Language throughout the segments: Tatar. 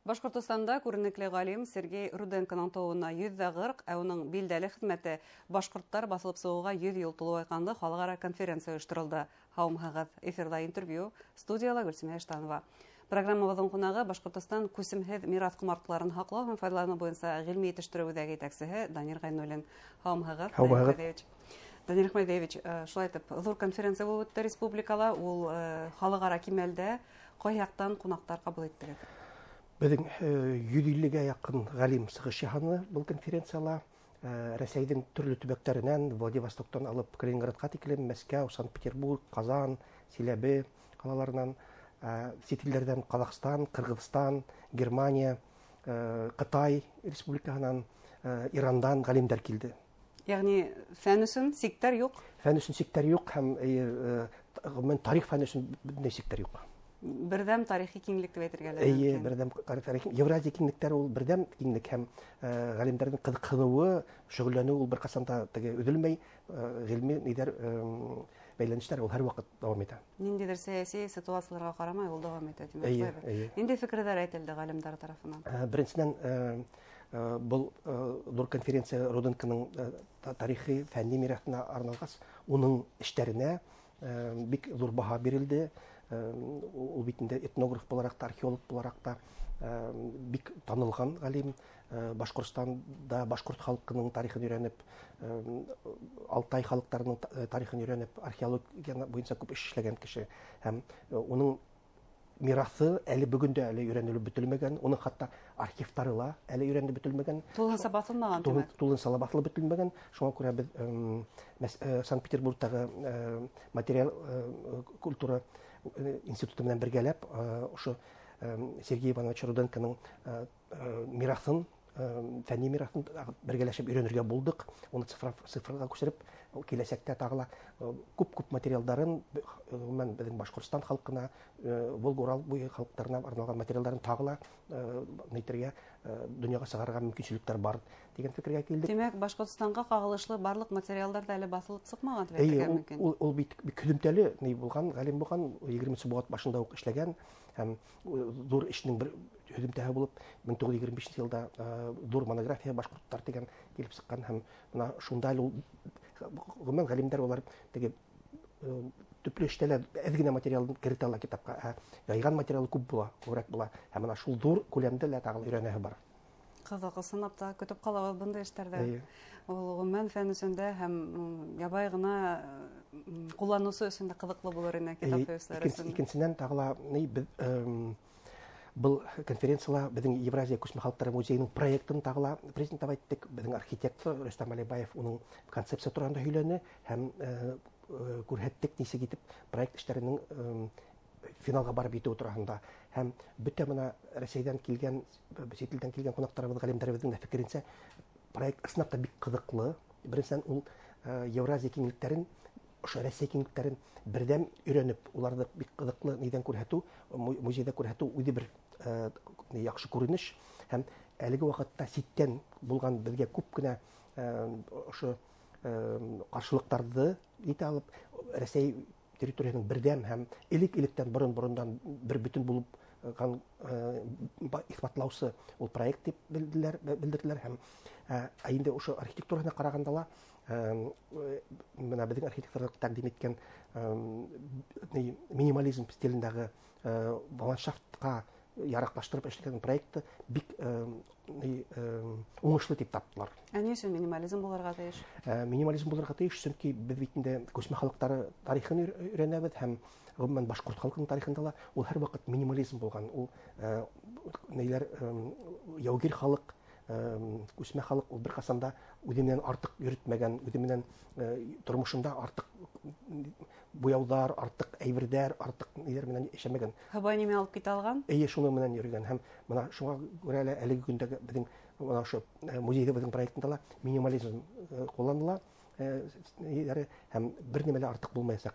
Башкортостанда күренекле галим Сергей Руденконың тууына 140, ә уның билдәле хезмәте башкорттар басылып сыгуга 100 ел тулу айканды халыкара конференция оештырылды. Һаумһагыз эфирда интервью, студияла Гөлсемә Эштанова. Программабыздың кунагы Башкортостан күсемһез мирас кумартыларын хаклау һәм файдалану буенча гыйльми итештерү үзәге итәкчесе Данир Гайнуллин. Һаумһагыз. Данир Ахмедович, шулай итеп, зур конференция булып үтте республикала, ул халыкара кимәлдә каяктан кунактар кабул иттегез? Безнең 150-гә якын галим сыгыш яһаны был конференцияла Рәсәйнең төрле төбәкләреннән, Владивостоктан алып Калининградка тиклем, Мәскәү, Санкт-Петербург, Казан, Силәбе калаларынан, сетилләрдән Казакстан, Кыргызстан, Германия, Кытай республикаһынан, Ирандан галимдәр килде. Ягъни фән өчен сектор юк? Фән өчен сектор юк һәм гомумән тарих фән өчен бөтенләй сектор юк. Бердәм тарихи киңлек дип әйтергә мөмкин. Бердәм тарихи Евразия киңлектәре ул бердәм киңлек һәм галимнәрнең кызыксынуы, шөгыльләнүе ул беркайчан да өзелмәй, гыйльми нидер бәйләнешләр ул һәрвакыт дәвам итә. Ниндидер сәяси ситуацияларга карамай ул дәвам итә димәк. Нинди фикерләр әйтелде галимнәр тарафыннан? Беренчедән был зур конференция Руденконың тарихи фәнни мирасына арналган, уның эшләренә бик зур баһа бирелде. Ул бит инде этнограф буларак та, археолог буларак та бик танылган галим. Башкортстанда башкорт халкының тарихын өйрәнеп, Алтай халыкларының тарихын өйрәнеп, археология буенча күп эш эшләгән кеше һәм уның мирасы әле бүгендә әле өйрәнелеп бетелмәгән, уның хәтта архивтары ла әле өйрәнелеп бетелмәгән. Тулынса басылмаган димәк. Тулынса басылып бетелмәгән. Шуңа күрә без Санкт-Петербургтагы материал культура институты белән бергәләп, ошо Сергей Иванович Руденконың мирасын, фәнни мирасын бергәләшеп өйрәнергә булдык. Уны цифрга күчереп, киләсәктә тагыла күп материалларын, безнең Башкортстан халкына, Волга-Урал буе халыкларына арналган материалларын тагыла нәйтергә, дөньяга чыгарырга мөмкинчелекләр бар дигән фикергә килдек. Димәк, Башкортстанга кагылышлы барлык материаллар да әле басылып чыкмаган дип әйтергә мөмкин. Ул бит көзөмтәле ни булган, галим булган, 20 бат башында ук эшләгән һәм зур эшнең бер хөдемтәһе булып 1925 елда зур монография башкортлар дигән килеп чыккан һәм менә шунда ул гомумән галимнәр алар теге төпле эштәләр әз генә материалны кертә ала китапка, яйган материалы күп була, күбрәк була һәм менә шул зур күләмдә лә тагын өйрәнәһе бар. Кызык сынапта көтеп калабыз бундай эшләрдә. Ул гомумән фән өчендә һәм ябай гына кулланусы өчендә кызыклы булыр ине китап төсләре өчен. Икенчедән тагыла был конференцияла безнең Евразия күчмә халыклары музееның проектын тагыла презентовать иттек. Безнең архитектор Рөстәм Алибаев уның концепция турында һөйләне һәм күрһәттек нисек итеп проект эшләренең финалга барып җитү турында һәм бөтә менә Россиядән килгән, Бөтелдән килгән кунакларыбыз, галимнәребезнең фикеренчә проект ысынлап та бик кызыклы. Беренчедән ул Евразия киңлекләрен, ошо Россия киңлекләрен бердәм өйрәнеп, уларны бик кызыклы нидән күрһәтү, музейда күрһәтү үзе бер яхшы күренеш һәм әлеге вакытта ситтән булган безгә күп кенә ошо каршылыктарды итә алып, Россия территорияның бердәм һәм илектән борын-борындан бер бүтән булып исбатлаусы ул проект дип белдерделәр һәм инде ошо архитектураны караганда ла менә безнең архитекторлар тәкъдим иткән минимализм стилендәге ландшафтка яраклаштырып эшләгән проектты бик уңышлы дип таптылар. Ни өчен минимализм булырга тиеш? Минимализм булырга тиеш, чөнки без бит инде күчмә халыклары тарихын өйрәнәбез һәм гомумән башкорт халкының тарихында ла ул һәрвакыт минимализм булган. Ул ниләр яугир халык, күчмә халык ул беркайчан да үзе артык йөртмәгән, үзе тормышында артык буяулар, артык әйберләр, артык ниләр белән яшәмәгән. Хәбай нимә алып китә алган? Шуны менән йөргән һәм менә шуңа күрә лә әлеге көндәге безнең менә шу музейда безнең проектында ла минимализм кулланыла һәм бер нимә лә артык булмаячак.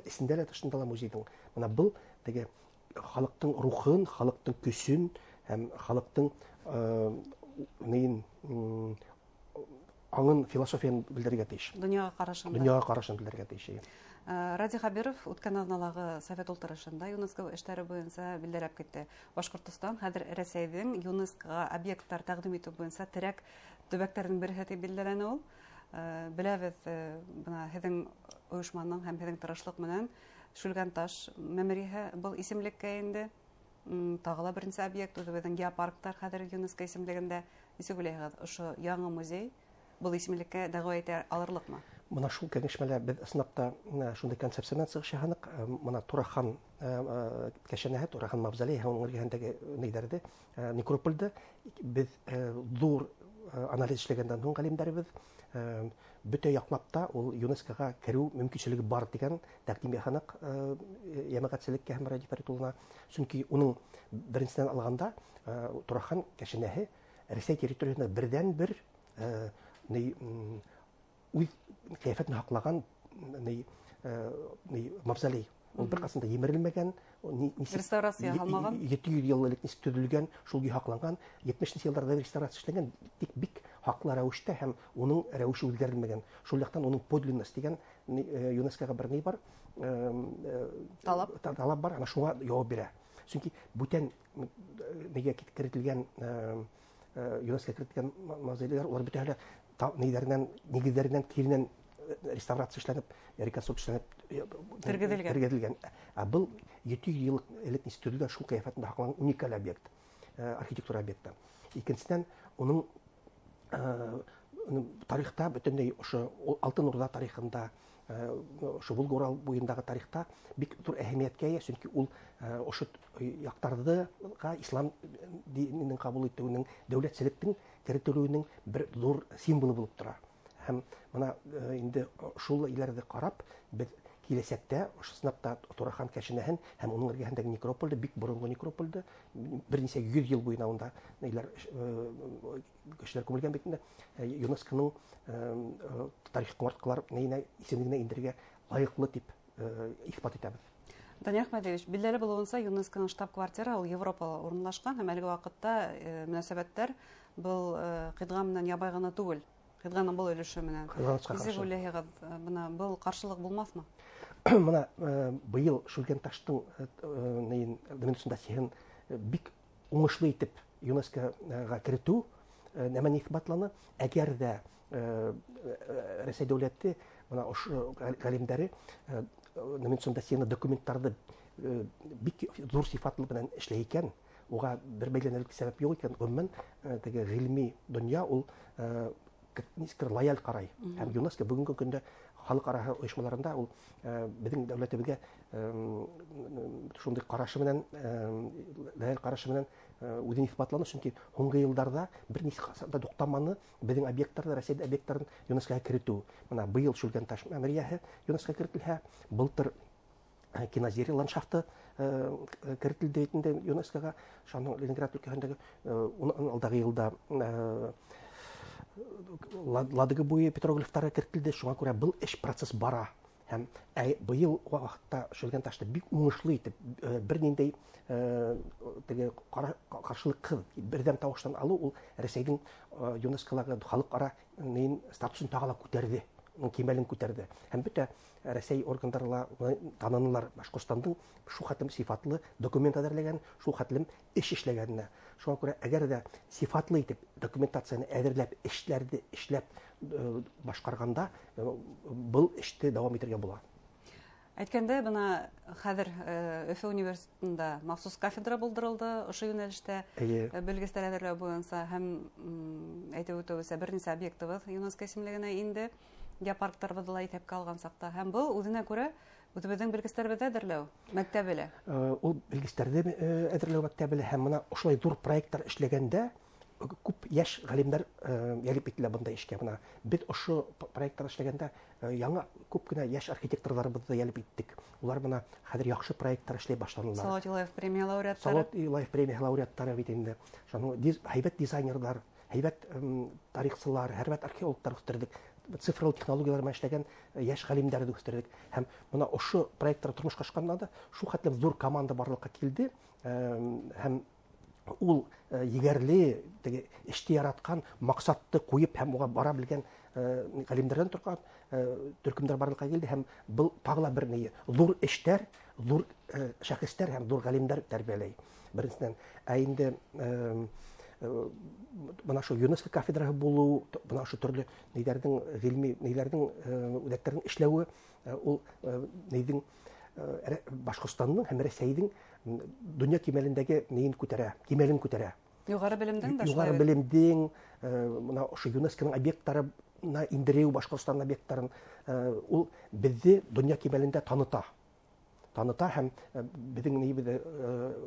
Исендә лә тышында ла музейның менә был теге халыктың рухын, халыктың көчен һәм халыктың аңын, философияны белдерергә тиеш. Дөньяга карашын белдерергә тиеш. Ради Хабиров үткән аҙналағы Совет ултырышында ЮНЕСКО эштәре буенча билдәләп китте. Башҡортостан хәҙер Рәсәйҙең ЮНЕСКОға объекттар тәҡдим итеү буенча терәк төбәктәрҙең береһе дип билдәләнә ул. Беләбеҙ, бына һеҙҙең ойошманың һәм һеҙҙең тырышлыҡ менән Шүлгән таш мәмерйәһе был исемлеккә инде. Тағы ла беренсе объект, үҙебеҙҙең геопарктар хәҙер ЮНЕСКО исемлегендә. Нисек уйлайһығыҙ, ошо яңы музей был исемлеккә дәғүә итә алырлыҡмы? Мына шул кәңәшмәлә беҙ ысынлап шундай концепция менән сығыш яһаныҡ. Мына Турахан кәшәнәһе, Турахан мавзолей һәм уның эргәһендәге нейҙәрҙе, некропольды беҙ ҙур анализ эшләгәндән һуң ғалимдарыбыҙ бөтә яҡлап та ул ЮНЕСКОға кереү мөмкинлеге бар дигән тәҡдим яһаныҡ йәмәғәтселеккә һәм Ради Фәритуллина. Сөнки уның беренсенән алғанда Турахан кәшәнәһе Рәсәй территорияһында берҙән-бер үҙ ҡиәфәтен һаҡлаған мавзолей. Ул бер ҡасында емерелмәгән, реставрация һалмаған, 700 йыл элек нисек төҙөлгән, шул һаҡланған, 70-нче йылдарҙа реставрация эшләнгән, тик бик һаҡлы рәүештә һәм уның рәүеше үҙгәрелмәгән. Шул яҡтан уның подлинность дигән ЮНЕСКОға бер ни бар, талап бар, ана шуға яуап бирә. Сөнки бүтән нигә кертелгән ЮНЕСКО кертелгән мавзолейлар, улар бөтәһе нигеҙҙәренән киренән реставрация эшләнеп, реконструкция тергеҙелгән. Был 700 йыл элек нисек төҙөлгән шул ҡиәфәтендә һаҡланған уникаль объект, архитектура объекты. Икенсенән, уның тарихта бөтөнләй ошо Алтын Урда тарихында, ошо Волга Урал буйындағы тарихта бик ҙур әһәмиәткә ия, сөнки ул ошо яҡтарҙыға ислам динен ҡабул итеүенең, дәүләтселектең кертелеүенең бер ҙур символы булып тора. Һәм мына инде шул иләрҙе ҡарап, беҙ киләсәктә ошо сынапта Турахан кәшәнәһен һәм уның эргәһендәге некропольды, бик боронғо некропольды, бер нисә 100 йыл буйына унда кешеләр күмелгән бит инде, ЮНЕСКОның тарих ҡомартҡылар исемлегенә индерергә лайыҡлы тип иҫбат итәбеҙ. Данияр Әхмәтович, билдәле булыуынса, ЮНЕСКОның штаб-квартира ул Европала урынлашҡан һәм әлеге ваҡытта мөнәсәбәттәр был ҡитға менән ябай ғына түгел. Ҡитғаның был өлөшө менән. Нисек уйлайһығыҙ, был ҡаршылыҡ булмаҫмы? Мына быйыл Шүлгән таштың демонстрацияһын бик уңышлы итеп ЮНЕСКОға кертеү нәмәне иҫбатланы. Әгәр ҙә Рәсәй дәүләте мына ошо ғалимдәре демонстрацияны документтарҙы бик ҙур сифатлы менән эшләй икән, уға бер бәйләнерлек сәбәп юҡ икән, ғөмүмән теге ғилми донъя ул нискер лояль ҡарай. Һәм ЮНЕСКО бөгөнгө көндә халыҡ-ара ойошмаларында ул беҙҙең дәүләтебеҙгә шундай ҡарашы менән, лояль ҡарашы менән үҙен иҫбатланы, сөнки һуңғы йылдарҙа бер нисек туҡтаманы беҙҙең объекттарҙы, Рәсәй объекттарын ЮНЕСКОға кертеү. Мына быйыл Шүлгән таш мәмерйәһе ЮНЕСКОға кертелһә, былтыр Кинозерия ландшафты кертелде инде ЮНЕСКОға, шуның Ленинград өлкәһендәге, уның алдағы йылда Ладыгы буйы петроглифтары кертелде, шуңа күрә был эш процесс бара. Һәм быйыл ваҡытта Шүлгән ташты бик уңышлы итеп, бер ниндәй ҡаршылыҡһыҙ берҙәм тауыштан алыу ул Рәсәйҙең ЮНЕСКОлағы халыҡ-ара статусын тағы ла күтәрҙе, кимәлен күтәрҙе. Һәм бөтә Рәсәй органдары ла танынылар Башҡортостандың шул хәтлем сифатлы документ әҙерләгән, шул хәтлем эш эшләгәненә. Шуңа күрә, әгәр ҙә сифатлы итеп документацияны әҙерләп, эшләрҙе эшләп башҡарғанда, был эште дауам итергә була. Әйткәндә, бына хәҙер Өфө университетында махсус кафедра булдырылды, ошо йүнәлештә белгестәр әҙерләү буйынса һәм әйтеп үтеүебеҙсә бер нисә объектыбыҙ ЮНЕСКО исемлегенә инде, геопарктарыбыҙҙы ла иҫәпкә алған саҡта. Һәм был үҙенә күрә үҙебеҙҙең белгестәребеҙҙе әҙерләү мәктәбе лә. Ул белгестәрҙе әҙерләү мәктәбе лә һәм мына ошолай ҙур проекттар эшләгәндә күп йәш ғалимдар йәлеп ителә бындай эшкә. Бына беҙ ошо проекттар эшләгәндә яңы күп кенә йәш архитекторҙарыбыҙҙы йәлеп иттек. Улар бына хәҙер яҡшы проекттар эшләй башланылар. Салауат Юлаев премия лауреаттары. Салауат Юлаев премия лауреаттары бит инде. Һәйбәт дизайнерҙар, һәйбәт тарихсылар, һәйбәт археологтар үҫтерҙек. Цифрлы технологиялар менән эшләгән йәш ғалимдарҙы үҫтерҙек. Һәм бына ошо проекттар тормошҡа ашҡанда да шул хәтлем ҙур команда барлыҡҡа килде. Һәм ул егәрле, эште яратҡан, маҡсатты ҡуйып һәм уға бара белгән галимдерден торган төркемдер барлыкка килде һәм был тагыла бер ние зур эштәр, зур шәхестәр һәм зур галимдер тәрбияләй. Беренчедән, инде бына шу ЮНЕСКО кафедраһы булу, бына шу төрле ниләрнең гыйльми ниләрнең үдәкләрнең эшләве, ул нидән Башкортстанның һәм Рәсәйнең дөнья кимәлендәге нейин күтәрә, кимәлен күтәрә. Югары белемдән дә Югары белемдән мына шу ЮНЕСКОның объектларына индерү Башкортстан объектларын ул безне дөнья кимәлендә таныта һәм безнең нибеде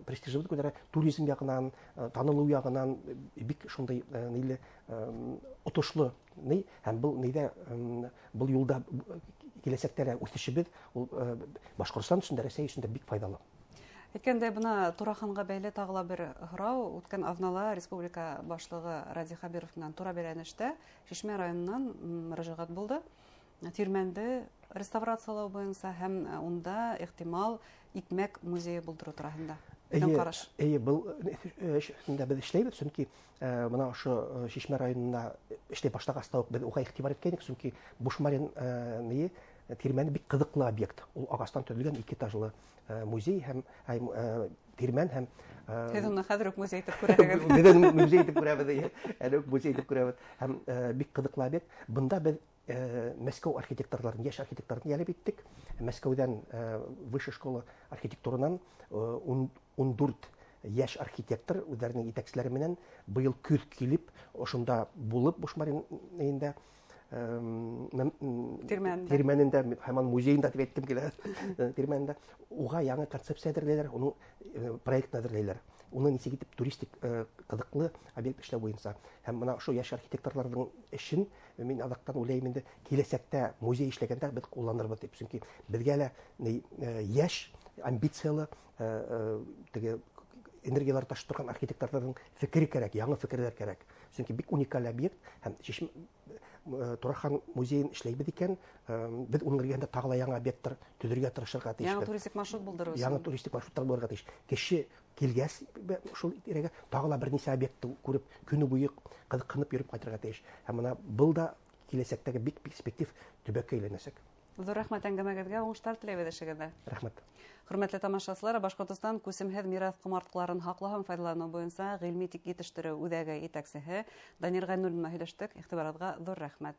престижыбыз күтәрә, туризм ягыннан, танылу ягыннан бик шундый ниле отышлы һәм бу нидә бу юлда киләсәктә үсешебез ул Башкортстан өчен дә, Рәсәй өчен дә бик файдалы. Әйткәндә, бына Тураханга бәйле тагыла бер һорау. Үткән Азнала республика башлыгы Ради Хабиров белән тура бәйләнештә Шишмә районыннан мөрәҗәгать булды. Тирмәнде реставрациялау буенча һәм унда ихтимал икмәк музее булдыру турында. Караш. Был шунда без эшләйбез, чөнки бына ошо Шишмә районында эшләп башлагач без уга игътибар иткәнбез, чөнки Бушмарин тирмәне бик кызыклы объект. Ул агастан төзелгән 2 этажлы музей һәм тирмән һәм Һез уны хәзер үк музей итеп күрәһегез. Бидән музей итеп күрәбез, әле үк музей итеп күрәбез. Һәм бик кызыклы объект. Бында без Мәскәү архитекторларын, яшь архитекторларын ялеп иттек. Мәскәүдән высшая школа архитектурынан 14 яшь архитектор үзләренең итәкчеләре белән быел күз килеп, ошонда булып Бушмаринда тирмәнендә һәм музейында дип әйттем килә. Тирмәндә уга яңа концепция әзерләйләр, уның проектын әзерләйләр. Уны ничек итеп туристик кызыклы объект эшләү буенча. Һәм менә ошо яшь архитекторларның эшен мин адактан уйлыйм инде киләсәктә музей эшләгәндә без кулланырбыз дип. Чөнки безгә лә яшь, амбициялы теге энергиялар ташып торган архитекторларның фикере кирәк, яңа фикерләр кирәк. Чөнки бик уникаль объект һәм Турахан музейын эшләйбез икән, без уның ягында тагыла яңа объекттар төзергә тырышырга тиеш. Яңа туристик маршрут булдырырбыз. Яңа туристик маршруттар булырга тиеш. Кеше килгәс шул ирәгә тагыла бер ничә объектты күреп, көне буе кызыкынып йөреп кайтырга тиеш. Һәм менә был да киләсәктәге бик перспектив төбәккә әйләнәчәк. Зур рәхмәт әңгәмәгезгә, уңышлар теләйбез эшегездә. Рәхмәт. Хөрмәтле тамашачылар, Башкортстан күсемһеҙ мираҫ ҡомартҡыларын һаҡлау һәм файдаланыу буйынса ғилми етештереү үҙәге етәксеһе Данир Ғәйнуллина һөйләштек. Иғтибарығыҙға ҙур рәхмәт.